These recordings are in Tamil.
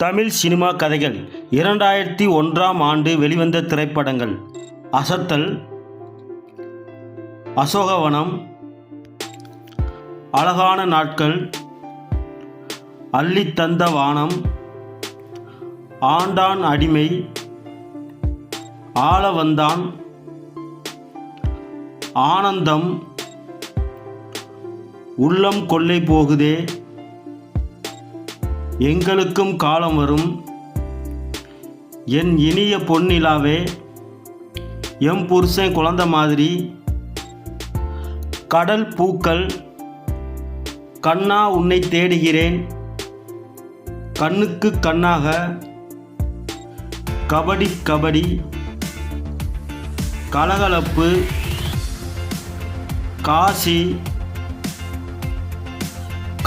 தமிழ் சினிமா கதைகள் 2001ஆம் ஆண்டு வெளிவந்த திரைப்படங்கள் அசத்தல், அசோகவனம், அழகான நாட்கள், அள்ளித்தந்த வானம், ஆண்டான் அடிமை, ஆள வந்தான், ஆனந்தம், உள்ளம் கொள்ளை போகுதே, எங்களுக்கும் காலம் வரும், என் இனிய பொன்னிலாவே, எம் புருஷன் குழந்த மாதிரி, கடல் பூக்கள், கண்ணா உன்னை தேடுகிறேன், கண்ணுக்கு கண்ணாக, கபடி கபடி, கலகலப்பு, காசி,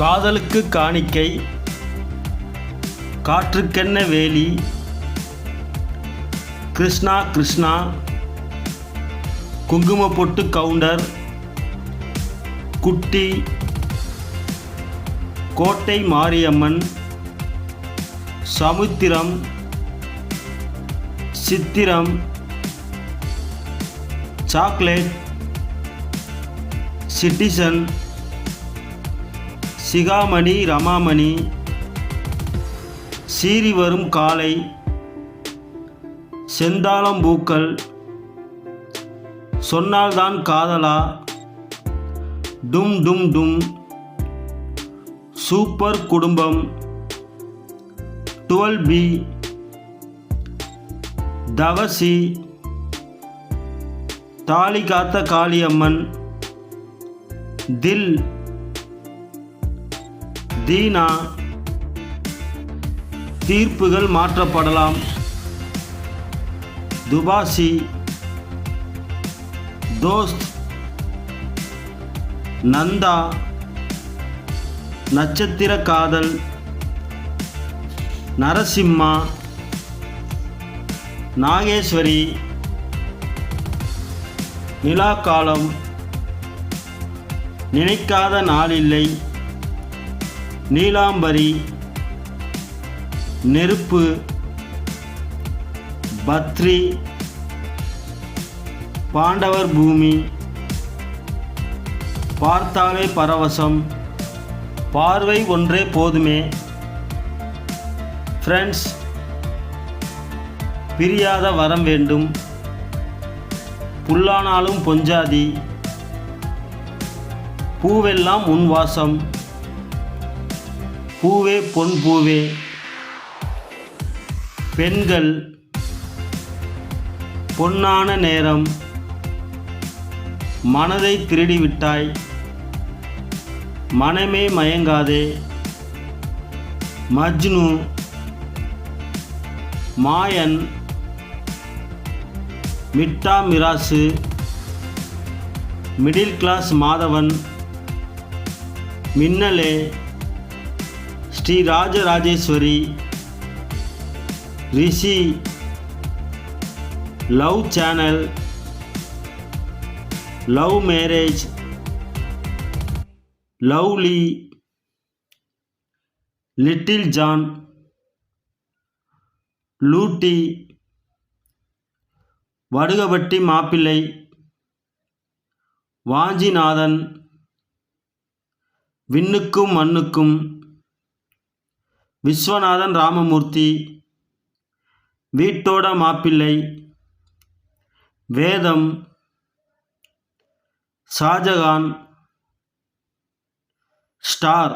காதலுக்கு காணிக்கை, காற்றுக்கென்ன வேலி, கிருஷ்ணா கிருஷ்ணா, குங்குமப்பொட்டு கவுண்டர், குட்டி, கோட்டை மாரியம்மன், சமுத்திரம், சித்திரம், சாக்லேட், சிட்டிசன், சிகாமணி ரமாமணி, சீறி வரும் காலை, செந்தாளம்பூக்கள், சொன்னால்தான் காதலா, டும் டும் டும், சூப்பர் குடும்பம், 12B, தவசி, தாலி காத்த காளியம்மன், தில், தீனா, தீர்ப்புகள் மாற்றப்படலாம், துபாசி, தோஸ்த், நந்தா, நட்சத்திர காதல், நரசிம்மா, நாகேஸ்வரி, நிலாக்காலம், நினைக்காத நாளில்லை, நீலாம்பரி, நெருப்பு, பத்ரி, பாண்டவர் பூமி, பார்த்தாலே பரவசம், பார்வை ஒன்றே போதுமே, ஃப்ரெண்ட்ஸ், பிரியாத வரம் வேண்டும், புல்லானாலும் பொஞ்சாதி, பூவெல்லாம் உன் வாசம், பூவே பொன் பூவே, பெண்கள், பொன்னான நேரம், மனதை திருடிவிட்டாய், மனமே மயங்காதே, மஜ்னு, மாயன், மிட்டா மிராசு, மிடில் கிளாஸ் மாதவன், மின்னலே, Sri Rajarajeshwari, Rishi, love channel, love marriage, lovely, little John, லூட்டி, வடுகபட்டி மாப்பிள்ளை, வாஞ்சிநாதன், விண்ணுக்கும் மண்ணுக்கும், விஸ்வநாதன் ராமமூர்த்தி, வீட்டோட மாப்பிள்ளை, வேதம், ஷாஜகான், ஸ்டார்.